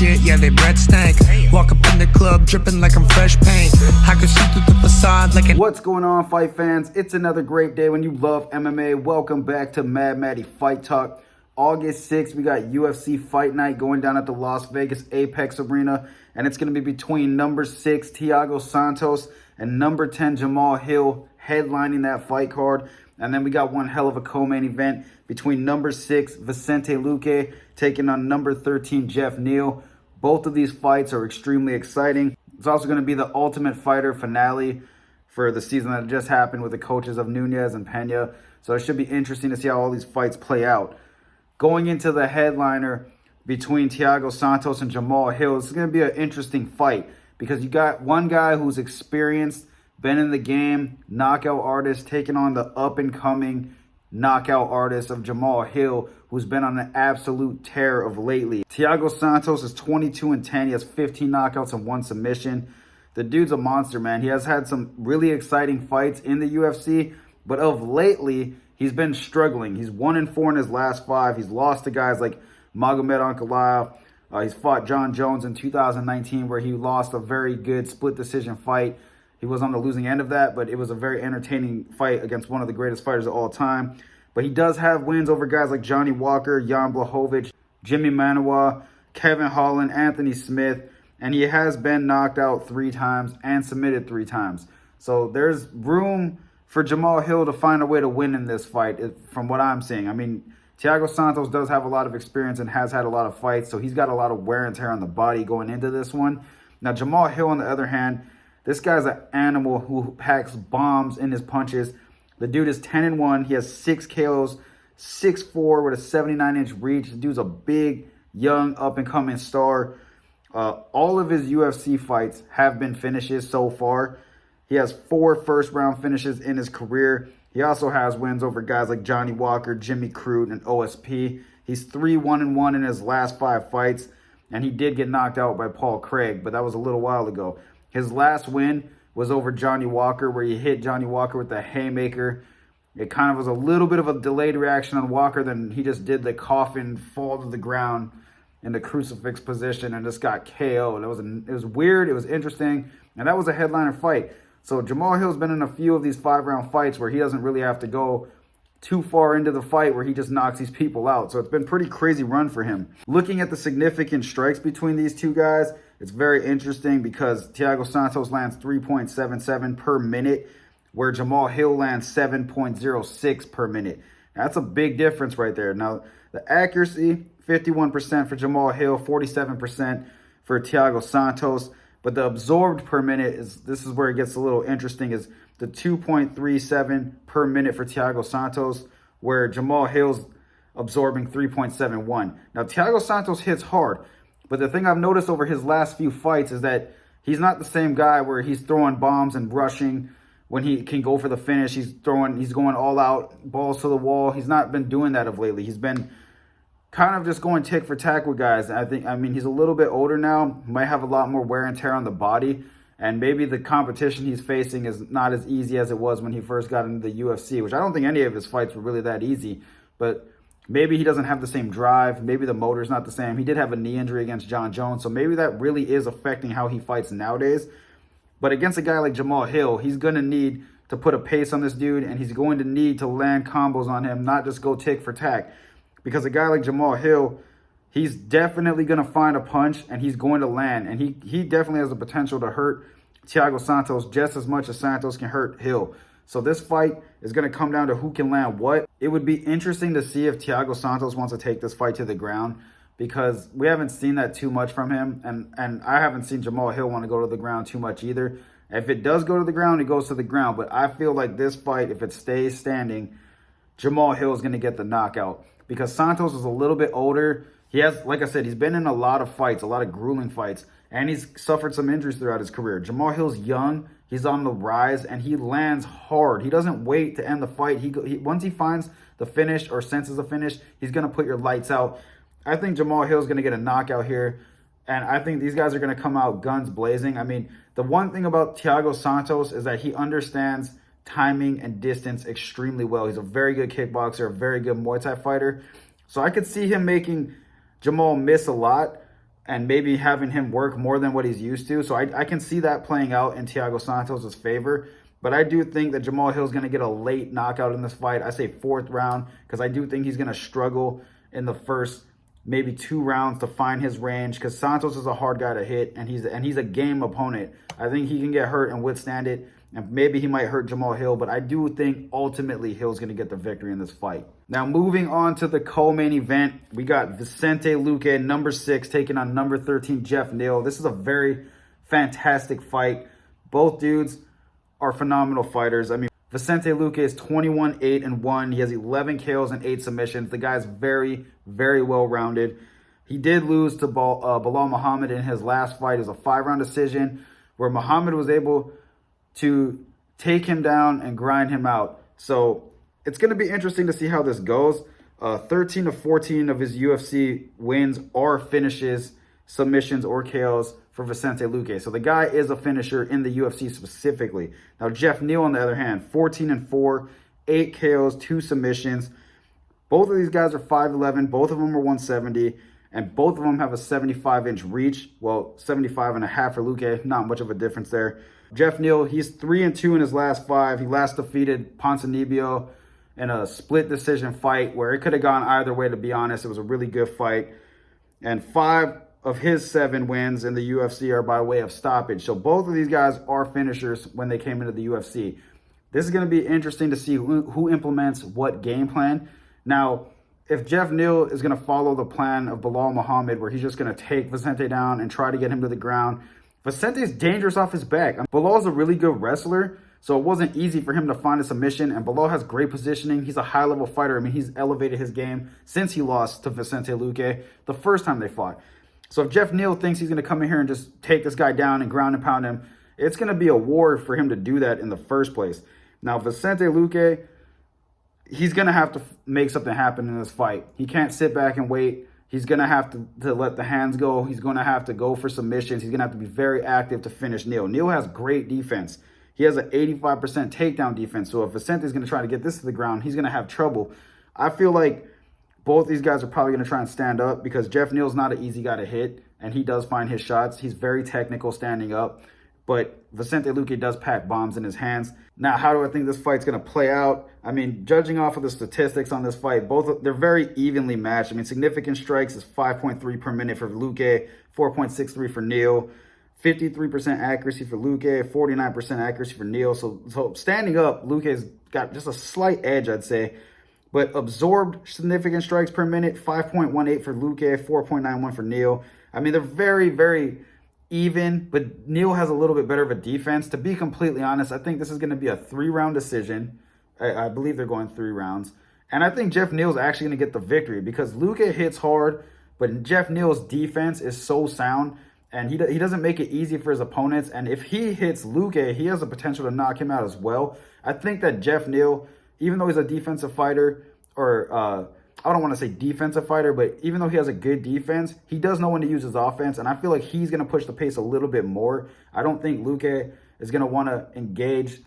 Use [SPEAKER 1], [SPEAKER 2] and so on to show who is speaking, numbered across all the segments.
[SPEAKER 1] shit, yeah, they breath stank. Walk up in the club, dripping like I'm fresh paint. I can see through the facade like
[SPEAKER 2] What's going on, fight fans? It's another great day when you love MMA. Welcome back to Mad Matty Fight Talk. August 6th, we got UFC Fight Night going down at the Las Vegas Apex Arena. And it's going to be between number 6, Thiago Santos, and number 10, Jamahal Hill, headlining that fight card. And then we got one hell of a co-main event between number 6, Vicente Luque, taking on number 13, Geoff Neal. Both of these fights are extremely exciting. It's also going to be the Ultimate Fighter finale for the season that just happened with the coaches of Nunes and Pena. So it should be interesting to see how all these fights play out. Going into the headliner between Thiago Santos and Jamahal Hill, it's going to be an interesting fight because you got one guy who's experienced, been in the game, knockout artist, taking on the up-and-coming knockout artist of Jamahal Hill, who's been on an absolute tear of lately. Thiago Santos is 22-10. He has 15 knockouts and 1 submission. The dude's a monster, man. He has had some really exciting fights in the UFC, but of lately, he's been struggling. He's 1-4 in his last 5. He's lost to guys like Magomed Ankalaev. He's fought John Jones in 2019, where he lost a very good split decision fight. He was on the losing end of that, but it was a very entertaining fight against one of the greatest fighters of all time. But he does have wins over guys like Johnny Walker, Jan Blachowicz, Jimmy Manuwa, Kevin Holland, Anthony Smith, and he has been knocked out 3 times and submitted 3 times. So there's room for Jamahal Hill to find a way to win in this fight, from what I'm seeing. I mean, Thiago Santos does have a lot of experience and has had a lot of fights, so he's got a lot of wear and tear on the body going into this one. Now, Jamahal Hill, on the other hand, this guy's an animal who packs bombs in his punches. The dude is 10-1. He has 6 KOs, 6'4", with a 79-inch reach. The dude's a big, young, up-and-coming star. All of his UFC fights have been finishes so far. He has 4 first-round finishes in his career. He also has wins over guys like Johnny Walker, Jimmy Crute, and OSP. He's 3-1-1 in his last 5 fights, and he did get knocked out by Paul Craig, but that was a little while ago. His last win was over Johnny Walker, where he hit Johnny Walker with the haymaker. It kind of was a little bit of a delayed reaction on Walker. Then he just did the coffin fall to the ground in the crucifix position and just got KO'd. It was weird. It was interesting. And that was a headliner fight. So Jamahal Hill's been in a few of these 5-round fights where he doesn't really have to go too far into the fight, where he just knocks these people out. So it's been a pretty crazy run for him. Looking at the significant strikes between these two guys, it's very interesting because Thiago Santos lands 3.77 per minute, where Jamahal Hill lands 7.06 per minute. That's a big difference right there. Now, the accuracy, 51% for Jamahal Hill, 47% for Thiago Santos. But the absorbed per minute, this is where it gets a little interesting, is the 2.37 per minute for Thiago Santos, where Jamahal Hill's absorbing 3.71. Now, Thiago Santos hits hard, but the thing I've noticed over his last few fights is that he's not the same guy where he's throwing bombs and rushing when he can go for the finish. He's going all out, balls to the wall. He's not been doing that of lately. He's been kind of just going tick for tack with guys. I mean, he's a little bit older now, might have a lot more wear and tear on the body, and maybe the competition he's facing is not as easy as it was when he first got into the UFC, which I don't think any of his fights were really that easy, but maybe he doesn't have the same drive. Maybe the motor's not the same. He did have a knee injury against John Jones, so maybe that really is affecting how he fights nowadays. But against a guy like Jamahal Hill, he's going to need to put a pace on this dude, and he's going to need to land combos on him, not just go tick for tack. Because a guy like Jamahal Hill, he's definitely going to find a punch, and he's going to land. And he definitely has the potential to hurt Thiago Santos just as much as Santos can hurt Hill. So this fight is going to come down to who can land what. It would be interesting to see if Thiago Santos wants to take this fight to the ground, because we haven't seen that too much from him. And I haven't seen Jamahal Hill want to go to the ground too much either. If it does go to the ground, it goes to the ground. But I feel like this fight, if it stays standing, Jamahal Hill is going to get the knockout. Because Santos is a little bit older. He has, like I said, he's been in a lot of fights, a lot of grueling fights. And he's suffered some injuries throughout his career. Jamahal Hill's young. He's on the rise, and he lands hard. He doesn't wait to end the fight. Once he finds the finish or senses the finish, he's going to put your lights out. I think Jamahal Hill is going to get a knockout here, and I think these guys are going to come out guns blazing. I mean, the one thing about Thiago Santos is that he understands timing and distance extremely well. He's a very good kickboxer, a very good Muay Thai fighter. So I could see him making Jamahal miss a lot, and maybe having him work more than what he's used to. So I can see that playing out in Thiago Santos' favor. But I do think that Jamahal Hill's going to get a late knockout in this fight. I say 4th round, because I do think he's going to struggle in the first maybe 2 rounds to find his range, because Santos is a hard guy to hit, and he's a game opponent. I think he can get hurt and withstand it, and maybe he might hurt Jamahal Hill, but I do think ultimately Hill's going to get the victory in this fight. Now, moving on to the co-main event, we got Vicente Luque, number 6, taking on number 13, Geoff Neal. This is a very fantastic fight. Both dudes are phenomenal fighters. I mean, Vicente Luque is 21-8-1. He has 11 KOs and 8 submissions. The guy's very, very well-rounded. He did lose to Belal Muhammad in his last fight. It was a 5-round decision where Muhammad was able to take him down and grind him out. So it's going to be interesting to see how this goes. 13 of 14 of his UFC wins are finishes, submissions, or KOs for Vicente Luque. So the guy is a finisher in the UFC specifically. Now, Geoff Neal, on the other hand, 14-4, 8 KOs, 2 submissions. Both of these guys are 5'11", both of them are 170, and both of them have a 75-inch reach. Well, 75.5 for Luque, not much of a difference there. Geoff Neal, he's 3-2 in his last 5. He last defeated Ponzinibbio in a split decision fight where it could have gone either way, to be honest. It was a really good fight. And 5 of his 7 wins in the UFC are by way of stoppage. So both of these guys are finishers when they came into the UFC. This is going to be interesting to see who implements what game plan. Now, if Geoff Neal is going to follow the plan of Belal Muhammad, where he's just going to take Vicente down and try to get him to the ground, Vicente's dangerous off his back. Belal's a really good wrestler, so it wasn't easy for him to find a submission, and Belal has great positioning. He's a high-level fighter. I mean, he's elevated his game since he lost to Vicente Luque the first time they fought. So if Geoff Neal thinks he's going to come in here and just take this guy down and ground and pound him, it's going to be a war for him to do that in the first place. Now, Vicente Luque, he's going to have to make something happen in this fight. He can't sit back and wait. He's going to have to let the hands go. He's going to have to go for submissions. He's going to have to be very active to finish Neal. Neal has great defense. He has an 85% takedown defense. So if Vicente is going to try to get this to the ground, he's going to have trouble. I feel like both these guys are probably going to try and stand up, because Geoff Neal's not an easy guy to hit, and he does find his shots. He's very technical standing up, but Vicente Luque does pack bombs in his hands. Now, how do I think this fight's going to play out? I mean, judging off of the statistics on this fight, they're very evenly matched. I mean, significant strikes is 5.3 per minute for Luque, 4.63 for Neal, 53% accuracy for Luque, 49% accuracy for Neal. So standing up, Luque's got just a slight edge, I'd say. But absorbed significant strikes per minute, 5.18 for Luque, 4.91 for Neal. I mean, they're very, very even, but Neal has a little bit better of a defense. To be completely honest, I think this is going to be a 3-round decision. I believe they're going 3 rounds. And I think Geoff Neal's actually going to get the victory, because Luque hits hard, but Geoff Neal's defense is so sound, and he doesn't make it easy for his opponents. And if he hits Luque, he has the potential to knock him out as well. I think that Geoff Neal, even though he's a defensive fighter, or I don't want to say defensive fighter, but even though he has a good defense, he does know when to use his offense, and I feel like he's going to push the pace a little bit more. I don't think Luque is going to want to engage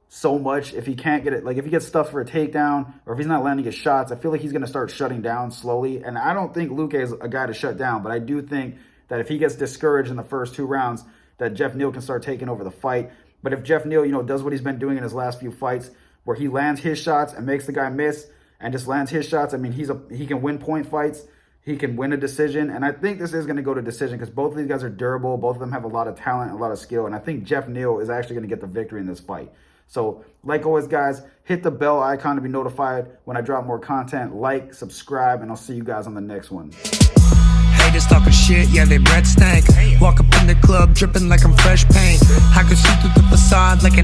[SPEAKER 2] so much if he can't get it. Like, if he gets stuffed for a takedown, or if he's not landing his shots, I feel like he's going to start shutting down slowly. And I don't think Luque is a guy to shut down, but I do think that if he gets discouraged in the first 2 rounds, that Geoff Neal can start taking over the fight. But if Geoff Neal, does what he's been doing in his last few fights, where he lands his shots and makes the guy miss, and just lands his shots, I mean, he can win point fights. He can win a decision. And I think this is going to go to decision, because both of these guys are durable. Both of them have a lot of talent, a lot of skill. And I think Geoff Neal is actually going to get the victory in this fight. So, like always, guys, hit the bell icon to be notified when I drop more content. Like, subscribe, and I'll see you guys on the next one.
[SPEAKER 1] Haters talking shit, yeah, they breath stank. Walk up in the club dripping like I'm fresh paint. I can see through the facade like an